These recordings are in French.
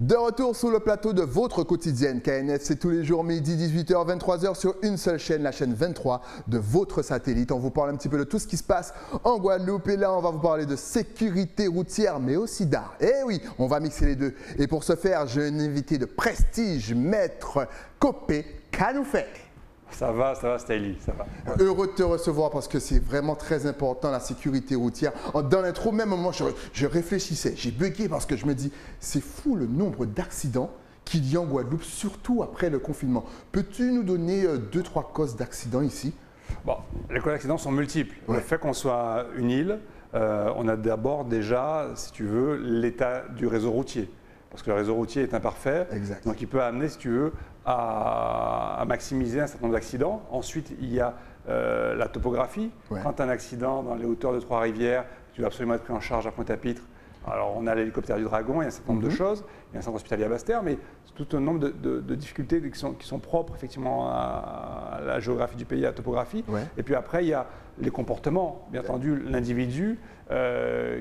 De retour sur le plateau de votre quotidienne KNF, c'est tous les jours midi, 18h, 23h sur une seule chaîne, la chaîne 23 de votre satellite. On vous parle un petit peu de tout ce qui se passe en Guadeloupe et là on va vous parler de sécurité routière mais aussi d'art. Eh oui, on va mixer les deux. Et pour ce faire, j'ai un invité de prestige, Maître Copé Kanoufé. Ça va, Stylie, ça va. Heureux de te recevoir parce que c'est vraiment très important la sécurité routière. Dans l'intro, même moi, je réfléchissais, j'ai bugué parce que je me dis, c'est fou le nombre d'accidents qu'il y a en Guadeloupe, surtout après le confinement. Peux-tu nous donner 2-3 causes d'accidents ici? Bon, les causes d'accidents sont multiples. Ouais. Le fait qu'on soit une île, on a d'abord déjà, si tu veux, l'état du réseau routier. Parce que le réseau routier est imparfait, Exact. donc il peut amener, si tu veux, à maximiser un certain nombre d'accidents. Ensuite, il y a la topographie. Ouais. Quand tu as un accident dans les hauteurs de Trois-Rivières, tu dois absolument être pris en charge à Pointe-à-Pitre. Alors, on a l'hélicoptère du Dragon, il y a un certain nombre de choses. Il y a un centre hospitalier à Basse-Terre, mais c'est tout un nombre de difficultés qui sont propres effectivement à la géographie du pays, à la topographie. Ouais. Et puis après, il y a les comportements. Bien entendu, l'individu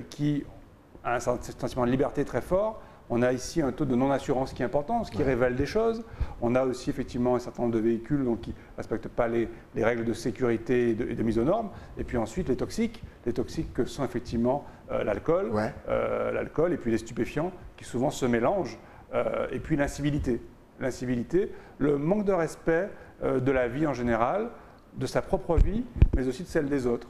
qui a un sentiment de liberté très fort. On a ici un taux de non-assurance qui est important, ce qui révèle des choses. On a aussi effectivement un certain nombre de véhicules donc, qui ne respectent pas les règles de sécurité et de mise aux normes. Et puis ensuite, les toxiques que sont effectivement l'alcool, l'alcool et puis les stupéfiants qui souvent se mélangent. Et puis l'incivilité. L'incivilité, le manque de respect de la vie en général, de sa propre vie, mais aussi de celle des autres.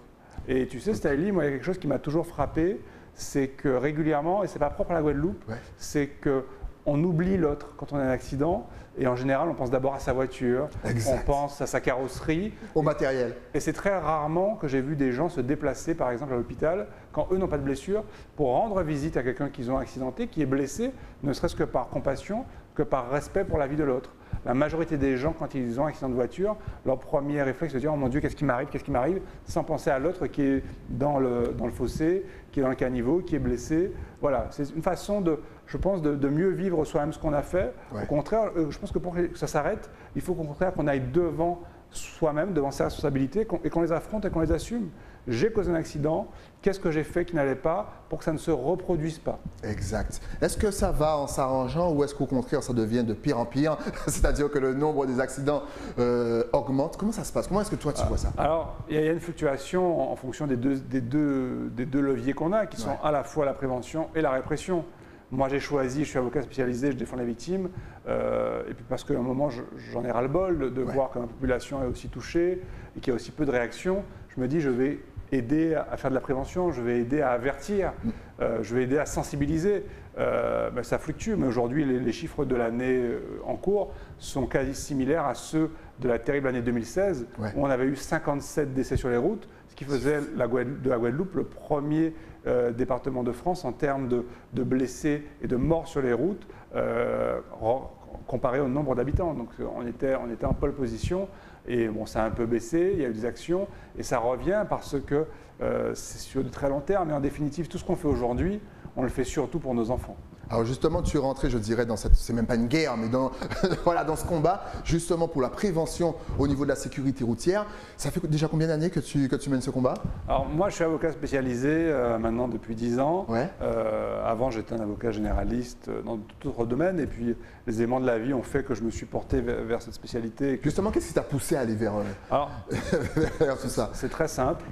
Et tu sais, Stylie, moi, il y a quelque chose qui m'a toujours frappé, c'est que régulièrement, et ce n'est pas propre à la Guadeloupe, c'est qu'on oublie l'autre quand on a un accident et en général, on pense d'abord à sa voiture, on pense à sa carrosserie. Au matériel. Et c'est très rarement que j'ai vu des gens se déplacer, par exemple, à l'hôpital, quand eux n'ont pas de blessure, pour rendre visite à quelqu'un qu'ils ont accidenté, qui est blessé, ne serait-ce que par compassion, que par respect pour la vie de l'autre. La majorité des gens, quand ils ont un accident de voiture, leur premier réflexe, c'est de dire « Oh mon Dieu, qu'est-ce qui m'arrive ?» sans penser à l'autre qui est dans le fossé, qui est dans le caniveau, qui est blessé. Voilà, c'est une façon, je pense, de mieux vivre soi-même ce qu'on a fait. Ouais. Au contraire, je pense que pour que ça s'arrête, il faut qu'au contraire qu'on aille devant soi-même, devant ses responsabilités, et qu'on les affronte et qu'on les assume. J'ai causé un accident, qu'est-ce que j'ai fait qui n'allait pas pour que ça ne se reproduise pas? Exact. Est-ce que ça va en s'arrangeant ou est-ce qu'au contraire ça devient de pire en pire? C'est-à-dire que le nombre des accidents augmente. Comment ça se passe? Comment est-ce que toi tu vois ça? Alors, il y a une fluctuation en fonction des deux leviers qu'on a, qui sont à la fois la prévention et la répression. Moi, j'ai choisi, je suis avocat spécialisé, je défends les victimes, et puis parce qu'à un moment, j'en ai ras-le-bol de voir que ma population est aussi touchée et qu'il y a aussi peu de réactions. Je me dis, je vais aider à faire de la prévention, je vais aider à avertir, je vais aider à sensibiliser. Ça fluctue, mais aujourd'hui, les chiffres de l'année en cours sont quasi similaires à ceux de la terrible année 2016, où on avait eu 57 décès sur les routes, ce qui faisait de la Guadeloupe le premier département de France en termes de blessés et de morts sur les routes, comparé au nombre d'habitants. Donc on était en pole position. Et bon, ça a un peu baissé, il y a eu des actions, et ça revient parce que c'est sur de très long terme. Mais en définitive, tout ce qu'on fait aujourd'hui, on le fait surtout pour nos enfants. Alors justement, tu es rentré, je dirais, dans cette, c'est même pas une guerre, mais dans, voilà, dans ce combat, justement pour la prévention au niveau de la sécurité routière. Ça fait déjà combien d'années que tu mènes ce combat? Alors moi, je suis avocat spécialisé maintenant depuis 10 ans. Ouais. Avant, j'étais un avocat généraliste dans tout autre domaine, et puis les éléments de la vie ont fait que je me suis porté vers cette spécialité. Justement, qu'est-ce qui t'a poussé à aller vers tout ça? C'est très simple.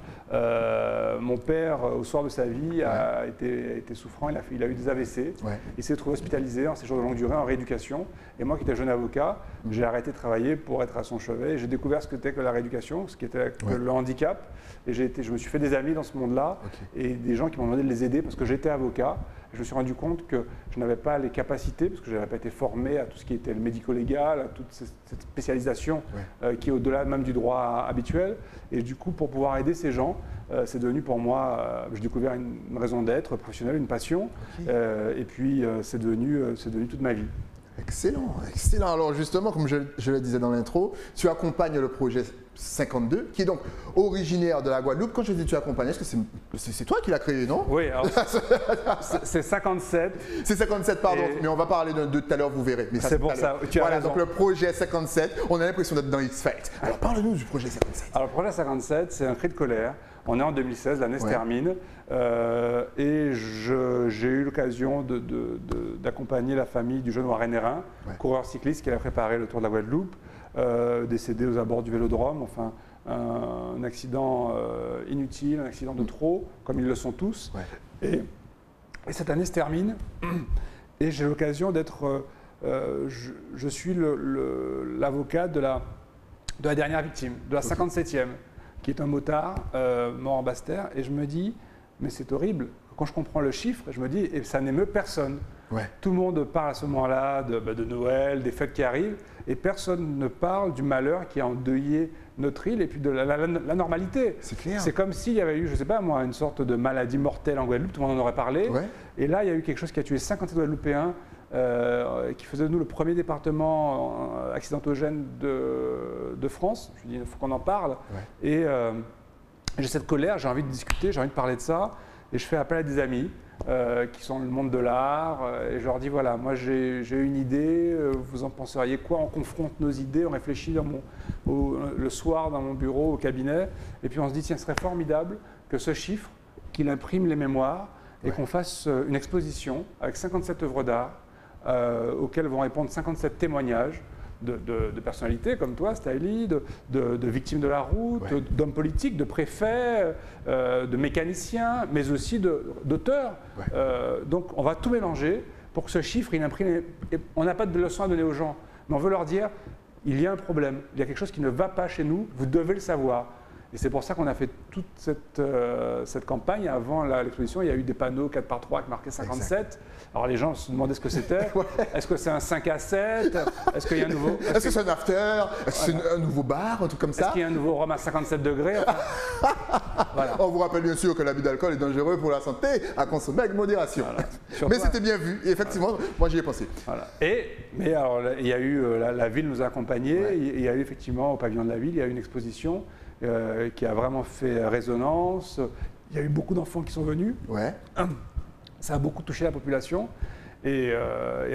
Mon père, au soir de sa vie, a été souffrant, il a eu des AVC. Ouais. Il s'est retrouvé hospitalisé en séjour de longue durée, en rééducation. Et moi, qui étais jeune avocat, j'ai arrêté de travailler pour être à son chevet. Et j'ai découvert ce que c'était que la rééducation, ce qu'était le handicap. Et je me suis fait des amis dans ce monde-là, et des gens qui m'ont demandé de les aider parce que j'étais avocat. Et je me suis rendu compte que je n'avais pas les capacités, parce que je n'avais pas été formé à tout ce qui était le médico-légal, à toute cette spécialisation qui est au-delà même du droit habituel. Et du coup, pour pouvoir aider ces gens, c'est devenu pour moi, j'ai découvert une raison d'être professionnelle, une passion, et puis c'est devenu toute ma vie. Excellent, excellent. Alors justement, comme je le disais dans l'intro, tu accompagnes le projet 52, qui est donc originaire de la Guadeloupe. Quand je dis tu accompagnes, est-ce que c'est toi qui l'as créé, non? Oui, alors c'est 57. C'est 57, pardon, mais on va parler de tout à l'heure, vous verrez. C'est pour ça, tu as voilà, raison. donc le projet 57, on a l'impression d'être dans X-Fight. Alors parle-nous du projet 57. Alors le projet 57, c'est un cri de colère. On est en 2016, l'année se termine, et j'ai eu l'occasion d'accompagner la famille du jeune Warren Hérin, coureur cycliste qui a préparé le Tour de la Guadeloupe, décédé aux abords du Vélodrome, enfin un accident inutile, un accident de trop, comme ils le sont tous. Et cette année se termine, et j'ai l'occasion d'être, je suis l'avocat de la dernière victime, de la 57e, qui est un motard mort en Basse-Terre, et je me dis, mais c'est horrible. Quand je comprends le chiffre, je me dis, et ça n'émeut personne. Tout le monde parle à ce moment-là de Noël, des fêtes qui arrivent, et personne ne parle du malheur qui a endeuillé notre île et puis de la normalité. C'est clair. C'est comme s'il y avait eu, je ne sais pas moi, une sorte de maladie mortelle en Guadeloupe, tout le monde en aurait parlé. Et là, il y a eu quelque chose qui a tué 57 Guadeloupéens, qui faisait de nous le premier département accidentogène de France. Je me dis, il faut qu'on en parle. Et j'ai cette colère, j'ai envie de discuter, j'ai envie de parler de ça. Et je fais appel à des amis qui sont dans le monde de l'art. Et je leur dis, voilà, moi j'ai une idée, vous en penseriez quoi? On confronte nos idées, on réfléchit le soir dans mon bureau, au cabinet. Et puis on se dit, tiens, ce serait formidable que ce chiffre, qu'il imprime les mémoires et qu'on fasse une exposition avec 57 œuvres d'art auxquelles vont répondre 57 témoignages de personnalités comme toi, Stylie, de victimes de la route, d'hommes politiques, de préfets, de mécaniciens, mais aussi d'auteurs. Donc on va tout mélanger pour que ce chiffre, il imprime. On n'a pas de leçon à donner aux gens, mais on veut leur dire, il y a un problème, il y a quelque chose qui ne va pas chez nous, vous devez le savoir. Et c'est pour ça qu'on a fait toute cette campagne. Avant l'exposition, il y a eu des panneaux 4x3 avec marqué 57. Alors les gens se demandaient ce que c'était. Est-ce que c'est un 5 à 7? Est-ce qu'il y a un nouveau... Est-ce que c'est un after? Est-ce que c'est un nouveau bar? Un truc comme ça? Est-ce qu'il y a un nouveau rhum à 57 degrés? Voilà. On vous rappelle bien sûr que l'abus d'alcool est dangereux pour la santé, à consommer avec modération. Mais c'était bien vu. Et effectivement, moi j'y ai pensé. Mais alors, il y a eu, la ville nous a accompagnés. Il y a eu effectivement, au pavillon de la ville, il y a eu une exposition qui a vraiment fait résonance. Il y a eu beaucoup d'enfants qui sont venus. Ça a beaucoup touché la population. Et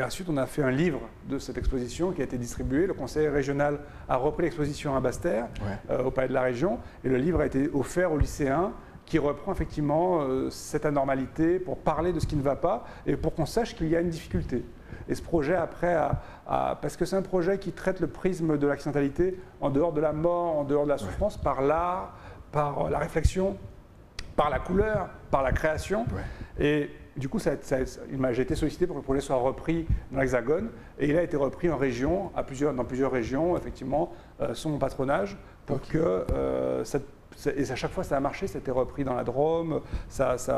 ensuite, on a fait un livre de cette exposition qui a été distribué. Le conseil régional a repris l'exposition à Basse-Terre, au palais de la région. Et le livre a été offert aux lycéens qui reprend effectivement cette anormalité pour parler de ce qui ne va pas et pour qu'on sache qu'il y a une difficulté. Et ce projet, après, parce que c'est un projet qui traite le prisme de l'accidentalité en dehors de la mort, en dehors de la souffrance, par l'art, par la réflexion, par la couleur, par la création. Et du coup, j'ai été sollicité pour que le projet soit repris dans l'Hexagone. Et il a été repris en région, dans plusieurs régions, effectivement, sous mon patronage, pour que et à chaque fois ça a marché, c'était repris dans la Drôme, ça s'est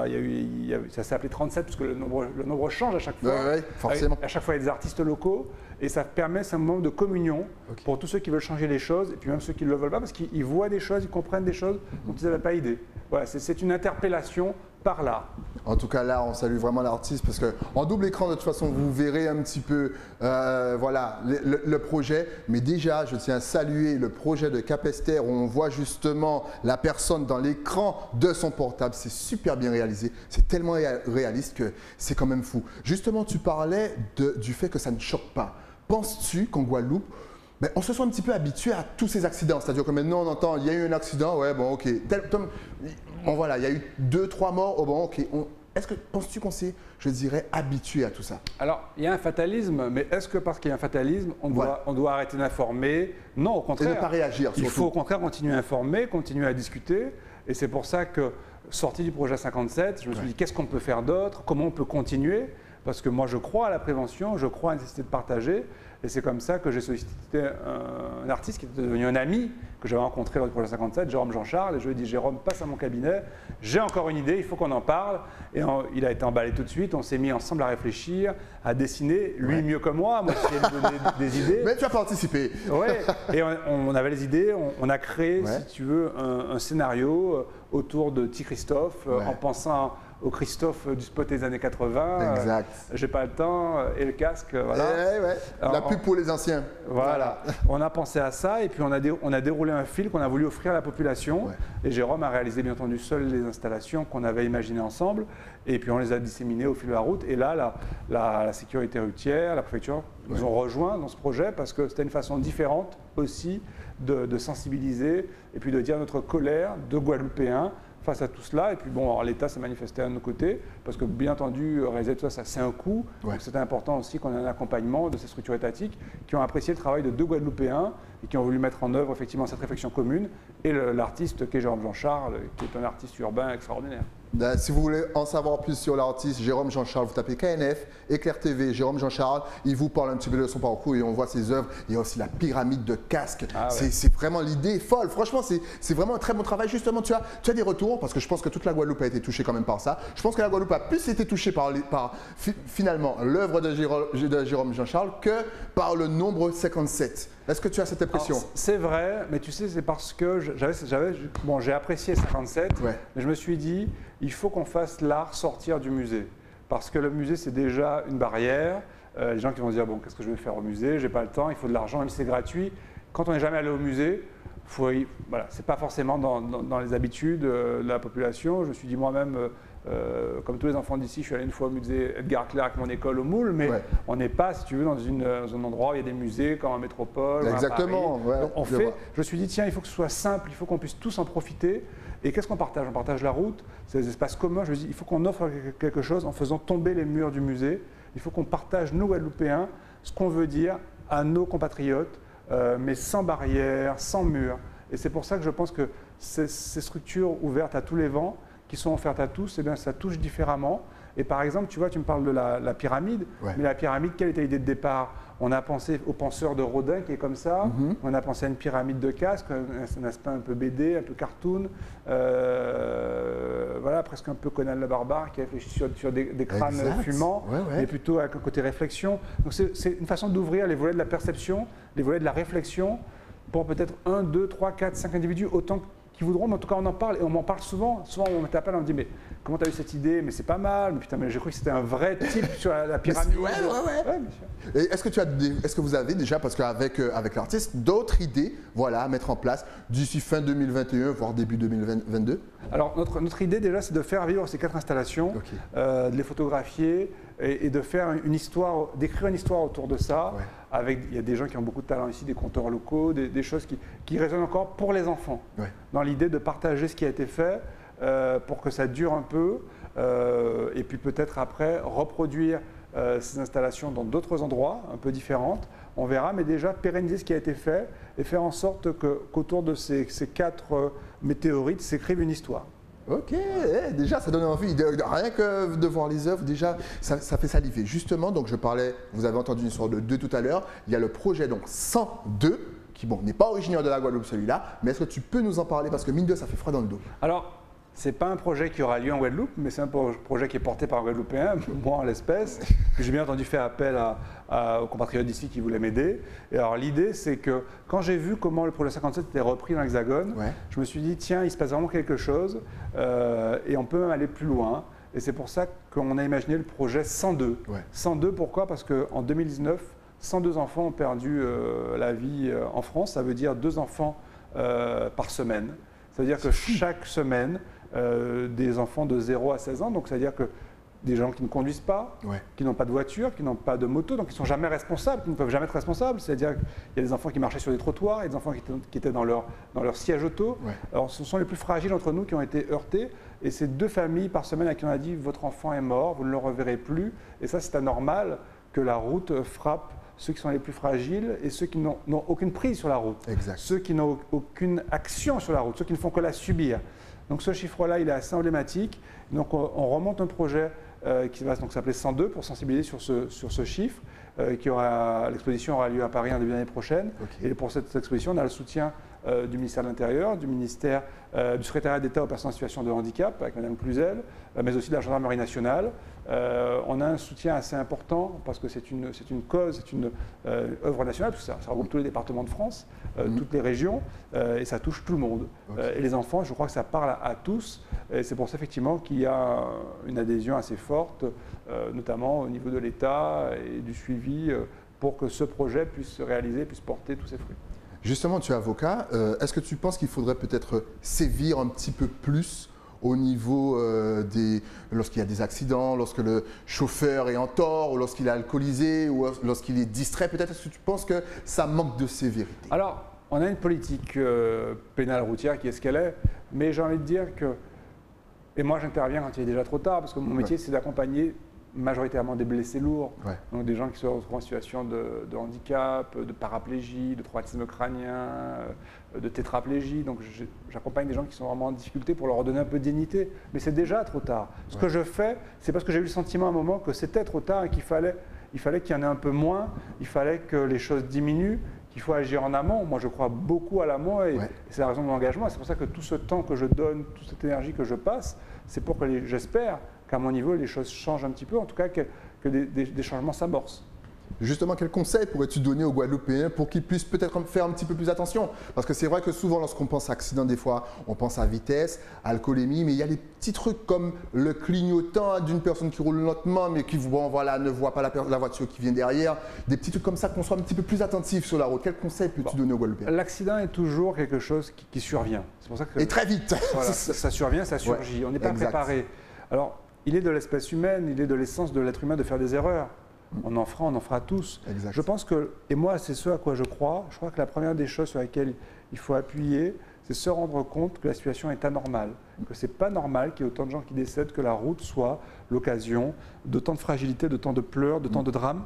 appelé 37 parce que le nombre change à chaque fois. Forcément. À chaque fois il y a des artistes locaux et ça permet, c'est un moment de communion pour tous ceux qui veulent changer les choses et puis même ceux qui ne le veulent pas parce qu'ils voient des choses, ils comprennent des choses dont ils n'avaient pas idée. Voilà, c'est une interpellation par là. En tout cas, là, on salue vraiment l'artiste parce qu'en double écran, de toute façon, vous verrez un petit peu voilà, le projet. Mais déjà, je tiens à saluer le projet de Capester où on voit justement la personne dans l'écran de son portable. C'est super bien réalisé. C'est tellement réaliste que c'est quand même fou. Justement, tu parlais du fait que ça ne choque pas. Penses-tu qu'en Guadeloupe, on se sent un petit peu habitué à tous ces accidents? C'est-à-dire que maintenant, on entend, il y a eu un accident, ouais, bon, ok. Bon, voilà, il y a eu 2-3 morts, oh, bon, ok. Penses-tu qu'on s'est, je dirais, habitué à tout ça? Alors, il y a un fatalisme, mais est-ce que parce qu'il y a un fatalisme, on doit arrêter d'informer? Non, au contraire. Et ne pas réagir, surtout. Il faut au contraire continuer à informer, continuer à discuter. Et c'est pour ça que, sorti du projet 57, je me suis dit, qu'est-ce qu'on peut faire d'autre? Comment on peut continuer? Parce que moi, je crois à la prévention, je crois à la nécessité de partager. Et c'est comme ça que j'ai sollicité un artiste qui était devenu un ami, que j'avais rencontré dans le projet 57, Jérôme Jean-Charles. Et je lui ai dit, Jérôme, passe à mon cabinet, j'ai encore une idée, il faut qu'on en parle. Et il a été emballé tout de suite, on s'est mis ensemble à réfléchir, à dessiner, lui mieux que moi je lui ai donné des idées. Mais tu as participé. Oui, et on avait les idées, on a créé, si tu veux, un scénario autour de T. Christophe, en pensant au Christophe du spot des années 80. Exact. J'ai pas le temps, et le casque, voilà. La pub pour les anciens. Voilà. On a pensé à ça et puis on a déroulé un fil qu'on a voulu offrir à la population. Et Jérôme a réalisé bien entendu seul les installations qu'on avait imaginées ensemble. Et puis on les a disséminées au fil de la route. Et là, la sécurité routière, la préfecture nous ont rejoints dans ce projet parce que c'était une façon différente aussi de sensibiliser et puis de dire notre colère de Guadeloupéens face à tout cela. Et puis bon, l'État s'est manifesté à nos côtés, parce que bien entendu, réaliser tout ça, c'est un coût. Donc c'était important aussi qu'on ait un accompagnement de ces structures étatiques qui ont apprécié le travail de 2 Guadeloupéens et qui ont voulu mettre en œuvre effectivement cette réflexion commune, et l'artiste qui est Jérôme Jean-Charles, qui est un artiste urbain extraordinaire. Si vous voulez en savoir plus sur l'artiste Jérôme Jean-Charles, vous tapez KNF, Éclair TV, Jérôme Jean-Charles, il vous parle un petit peu de son parcours et on voit ses œuvres. Il y a aussi la pyramide de casques. C'est vraiment l'idée folle. Franchement, c'est vraiment un très bon travail. Justement, tu as des retours, parce que je pense que toute la Guadeloupe a été touchée quand même par ça. Je pense que la Guadeloupe a plus été touchée par finalement l'œuvre de Jérôme Jean-Charles que par le nombre 57. Est-ce que tu as cette impression? C'est vrai, mais tu sais, c'est parce que j'ai apprécié 57, mais je me suis dit, il faut qu'on fasse l'art sortir du musée. Parce que le musée, c'est déjà une barrière. Les gens qui vont se dire, bon, qu'est-ce que je vais faire au musée? J'ai pas le temps, il faut de l'argent, même si c'est gratuit. Quand on n'est jamais allé au musée, voilà, c'est pas forcément dans les habitudes de la population. Je me suis dit moi-même, comme tous les enfants d'ici, je suis allé une fois au musée Edgar Clerc avec mon école au Moule, mais on n'est pas, si tu veux, dans un endroit où il y a des musées comme en métropole. Exactement. Donc je me suis dit, tiens, il faut que ce soit simple, il faut qu'on puisse tous en profiter. Et qu'est-ce qu'on partage? On partage la route, c'est des espaces communs. Je me dis, il faut qu'on offre quelque chose en faisant tomber les murs du musée. Il faut qu'on partage, nous, Guadeloupéens, ce qu'on veut dire à nos compatriotes, mais sans barrière, sans mur. Et c'est pour ça que je pense que ces structures ouvertes à tous les vents, qui sont offertes à tous, eh bien, ça touche différemment. Et par exemple, tu vois, tu me parles de la pyramide, mais la pyramide, quelle était l'idée de départ? On a pensé au penseur de Rodin qui est comme ça, on a pensé à une pyramide de casques, un aspect un peu BD, un peu cartoon, voilà, presque un peu Conan le Barbare qui réfléchit sur des crânes fumants, mais plutôt avec un côté réflexion. Donc c'est une façon d'ouvrir les volets de la perception, les volets de la réflexion, pour peut-être 1, 2, 3, 4, 5 individus, autant qui voudront, mais en tout cas on en parle, et on m'en parle souvent. Souvent on m'appelle, on me dit, mais comment tu as eu cette idée? Mais c'est pas mal, mais putain, mais j'ai cru que c'était un vrai type sur la pyramide. Ouais, et est-ce que vous avez déjà, parce qu'avec l'artiste, d'autres idées à mettre en place d'ici fin 2021, voire début 2022? Alors notre idée déjà, c'est de faire vivre ces 4 installations, de les photographier et de faire une histoire, d'écrire une histoire autour de ça. Il y a des gens qui ont beaucoup de talent ici, des conteurs locaux, des choses qui résonnent encore pour les enfants. Dans l'idée de partager ce qui a été fait pour que ça dure un peu et puis peut-être après reproduire ces installations dans d'autres endroits un peu différentes. On verra, mais déjà pérenniser ce qui a été fait et faire en sorte qu'autour de ces 4 météorites s'écrive une histoire. Ok, déjà ça donne envie, rien que de voir les œuvres, déjà ça fait saliver. Justement, donc je parlais, vous avez entendu une histoire de 2 tout à l'heure, il y a le projet donc 102, qui n'est pas originaire de la Guadeloupe celui-là, mais est-ce que tu peux nous en parler parce que mine de ça fait froid dans le dos? Alors, ce n'est pas un projet qui aura lieu en Guadeloupe, mais c'est un projet qui est porté par un Guadeloupéen, moi en l'espèce, que j'ai bien entendu faire appel aux compatriotes d'ici qui voulaient m'aider. Et alors l'idée, c'est que quand j'ai vu comment le projet 57 était repris dans l'Hexagone, je me suis dit, tiens, il se passe vraiment quelque chose et on peut même aller plus loin. Et c'est pour ça qu'on a imaginé le projet 102. 102, pourquoi? Parce qu'en 2019, 102 enfants ont perdu la vie en France. Ça veut dire 2 enfants par semaine. Ça veut dire que chaque semaine, des enfants de 0 à 16 ans, donc ça veut dire que des gens qui ne conduisent pas, qui n'ont pas de voiture, qui n'ont pas de moto, donc qui ne sont jamais responsables, qui ne peuvent jamais être responsables. C'est-à-dire qu'il y a des enfants qui marchaient sur des trottoirs, il y a des enfants qui étaient dans leur siège auto. Alors ce sont les plus fragiles d'entre nous qui ont été heurtés. Et c'est 2 familles par semaine à qui on a dit « votre enfant est mort, vous ne le reverrez plus ». Et ça, c'est anormal que la route frappe ceux qui sont les plus fragiles et ceux qui n'ont aucune prise sur la route. Ceux qui n'ont aucune action sur la route, ceux qui ne font que la subir. Donc ce chiffre-là, il est assez emblématique. Donc on remonte un projet qui va donc s'appeler 102 pour sensibiliser sur ce chiffre. L'exposition aura lieu à Paris en début d'année prochaine. Et pour cette exposition, on a le soutien du ministère de l'Intérieur, du secrétariat d'État aux personnes en situation de handicap avec Mme Cluzel, mais aussi de la Gendarmerie nationale. On a un soutien assez important parce que c'est une cause, c'est une œuvre nationale, parce que ça regroupe tous les départements de France, toutes les régions, et ça touche tout le monde. Et les enfants, je crois que ça parle à tous, et c'est pour ça effectivement qu'il y a une adhésion assez forte, notamment au niveau de l'État et du suivi, pour que ce projet puisse se réaliser, puisse porter tous ses fruits. Justement, tu es avocat, est-ce que tu penses qu'il faudrait peut-être sévir un petit peu plus au niveau lorsqu'il y a des accidents, lorsque le chauffeur est en tort, ou lorsqu'il est alcoolisé, ou lorsqu'il est distrait? Peut-être est-ce que tu penses que ça manque de sévérité? Alors, on a une politique pénale routière qui est ce qu'elle est, mais j'ai envie de dire que Et moi, j'interviens quand il est déjà trop tard, parce que mon métier, c'est d'accompagner majoritairement des blessés lourds, donc des gens qui se retrouvent en situation de handicap, de paraplégie, de traumatisme crânien, de tétraplégie. Donc j'accompagne des gens qui sont vraiment en difficulté pour leur redonner un peu de dignité. Mais c'est déjà trop tard. Ce que je fais, c'est parce que j'ai eu le sentiment à un moment que c'était trop tard et qu'il fallait qu'il y en ait un peu moins, il fallait que les choses diminuent, qu'il faut agir en amont. Moi, je crois beaucoup à l'amont et c'est la raison de mon engagement. C'est pour ça que tout ce temps que je donne, toute cette énergie que je passe, c'est pour que j'espère qu'à mon niveau, les choses changent un petit peu, en tout cas que des changements s'amorcent. Justement, quel conseil pourrais-tu donner aux Guadeloupéens pour qu'ils puissent peut-être faire un petit peu plus attention? Parce que c'est vrai que souvent, lorsqu'on pense à accident, des fois, on pense à vitesse, alcoolémie, mais il y a des petits trucs comme le clignotant d'une personne qui roule lentement, mais qui ne voit pas la voiture qui vient derrière. Des petits trucs comme ça, qu'on soit un petit peu plus attentif sur la route. Quel conseil peux-tu donner aux Guadeloupéens? L'accident est toujours quelque chose qui survient. C'est pour ça que, et très vite. Voilà, ça survient, ça surgit. On n'est pas préparé. Alors, il est de l'espèce humaine, il est de l'essence de l'être humain de faire des erreurs. On en fera tous. Exact. Je pense que, et moi c'est ce à quoi je crois que la première des choses sur lesquelles il faut appuyer, c'est se rendre compte que la situation est anormale, que ce n'est pas normal qu'il y ait autant de gens qui décèdent, que la route soit l'occasion de tant de fragilité, de tant de pleurs, de tant de drames.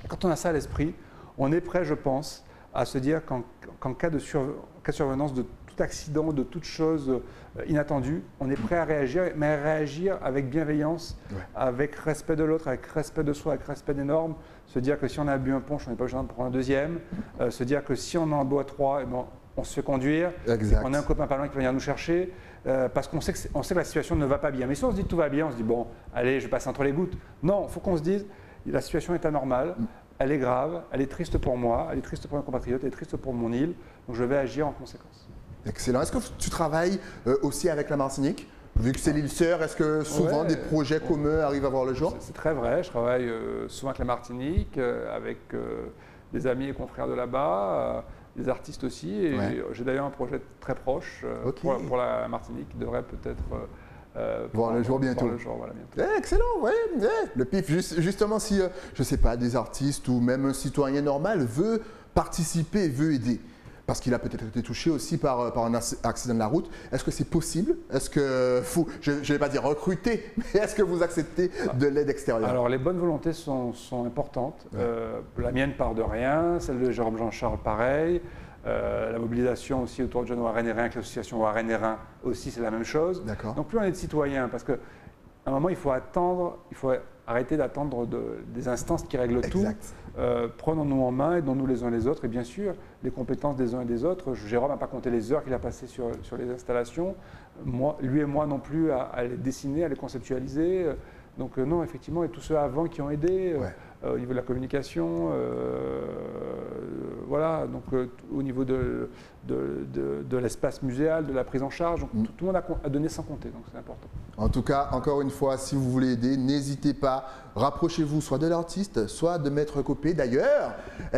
Quand on a ça à l'esprit, on est prêt, je pense, à se dire qu'en cas de survenance de tout accident, de toute chose inattendue, on est prêt à réagir, mais à réagir avec bienveillance, avec respect de l'autre, avec respect de soi, avec respect des normes. Se dire que si on a bu un punch, on n'est pas obligé d'en prendre un deuxième. Se dire que si on en boit trois, on se fait conduire. On a un copain pas loin qui va venir nous chercher. Parce qu'on sait que la situation ne va pas bien. Mais si on se dit que tout va bien, on se dit bon, allez, je passe entre les gouttes. Non, il faut qu'on se dise la situation est anormale. Elle est grave, elle est triste pour moi, elle est triste pour mes compatriotes, elle est triste pour mon île, donc je vais agir en conséquence. Excellent. Est-ce que tu travailles aussi avec la Martinique? Vu que c'est l'île sœur, est-ce que souvent des projets communs arrivent à voir le jour? C'est très vrai, je travaille souvent avec la Martinique, avec des amis et confrères de là-bas, des artistes aussi, et j'ai d'ailleurs un projet très proche pour la Martinique qui devrait peut-être… voir le jour bientôt. Excellent, oui. Le PIF, justement, si, je ne sais pas, des artistes ou même un citoyen normal veut participer, veut aider, parce qu'il a peut-être été touché aussi par un accident de la route, est-ce que c'est possible? Est-ce que je ne vais pas dire recruter, mais est-ce que vous acceptez de l'aide extérieure? Alors, les bonnes volontés sont importantes. La mienne part de rien, celle de Jérôme Jean-Charles, pareil. La mobilisation aussi autour de jeunes Ouarén-et-Rhin, avec l'association Ouarén-et-Rhin aussi, c'est la même chose. Donc plus on est de citoyens, parce qu'à un moment, il faut arrêter d'attendre des instances qui règlent tout. Prenons-nous en main, aidons-nous les uns les autres. Et bien sûr, les compétences des uns et des autres. Jérôme n'a pas compté les heures qu'il a passées sur les installations. Lui et moi non plus, à les dessiner, à les conceptualiser. Donc non, effectivement, et tous ceux avant qui ont aidé au niveau de la communication, voilà, donc au niveau de l'espace muséal, de la prise en charge, donc, tout le monde a donné sans compter, donc c'est important. En tout cas, encore une fois, si vous voulez aider, n'hésitez pas, rapprochez-vous soit de l'artiste, soit de Maître Copé. D'ailleurs,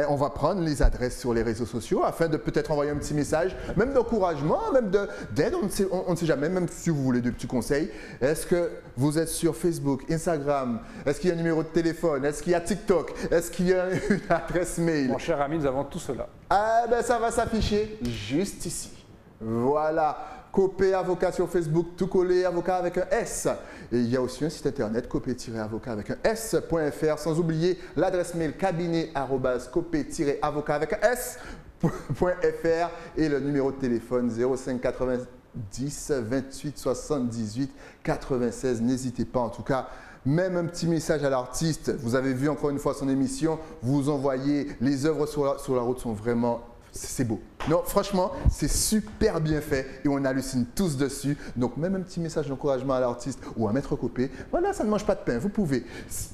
on va prendre les adresses sur les réseaux sociaux afin de peut-être envoyer un petit message, même d'encouragement, même d'aide, on ne sait jamais, même si vous voulez des petits conseils. Est-ce que vous êtes sur Facebook, Instagram? Est-ce qu'il y a un numéro de téléphone? Est-ce qu'il y a TikTok? Est-ce qu'il y a une adresse mail? Mon cher ami, nous avons tout cela. Ah ben ça va s'afficher juste ici. Voilà. Copé Avocat sur Facebook, tout collé, avocat avec un S. Et il y a aussi un site internet, copé-avocat avec un S.fr, sans oublier l'adresse mail cabinet@copé-avocat avec un S.fr et le numéro de téléphone 05 90 28 78 96. N'hésitez pas, en tout cas. Même un petit message à l'artiste. Vous avez vu encore une fois son émission. Vous envoyez les œuvres sur la route sont vraiment… C'est beau. Non, franchement, c'est super bien fait et on hallucine tous dessus. Donc, même un petit message d'encouragement à l'artiste ou à Maître Copé, voilà, ça ne mange pas de pain, vous pouvez.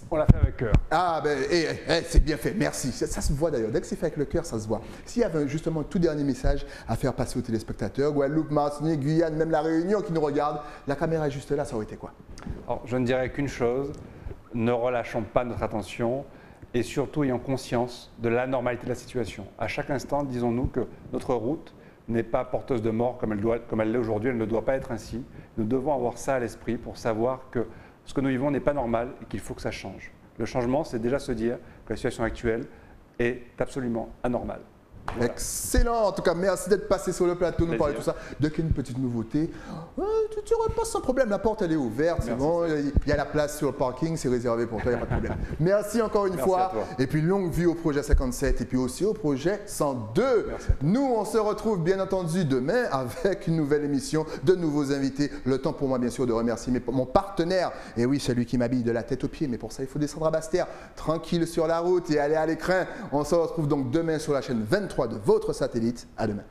On l'a fait avec cœur. Ah, ben, c'est bien fait, merci. Ça se voit d'ailleurs, dès que c'est fait avec le cœur, ça se voit. S'il y avait justement un tout dernier message à faire passer aux téléspectateurs, Guadeloupe, Martinique, Guyane, même la Réunion qui nous regarde, la caméra est juste là, ça aurait été quoi? Alors, je ne dirais qu'une chose, ne relâchons pas notre attention. Et surtout ayant conscience de l'anormalité de la situation. À chaque instant, disons-nous que notre route n'est pas porteuse de mort comme elle l'est aujourd'hui, elle ne doit pas être ainsi. Nous devons avoir ça à l'esprit pour savoir que ce que nous vivons n'est pas normal et qu'il faut que ça change. Le changement, c'est déjà se dire que la situation actuelle est absolument anormale. Voilà. Excellent. En tout cas, merci d'être passé sur le plateau, nous parler de tout ça. Dès qu'il y a une petite nouveauté, tu repasses sans problème. La porte, elle est ouverte, c'est bon. Il y a la place sur le parking, c'est réservé pour toi, il n'y a pas de problème. Merci encore une fois. Et puis, longue vie au projet 57 et puis aussi au projet 102. Nous, on se retrouve bien entendu demain avec une nouvelle émission, de nouveaux invités. Le temps pour moi, bien sûr, de remercier mon partenaire. Et oui, celui qui m'habille de la tête aux pieds. Mais pour ça, il faut descendre à Basse-Terre, tranquille sur la route et aller à l'écran. On se retrouve donc demain sur la chaîne 23 de votre satellite. À demain.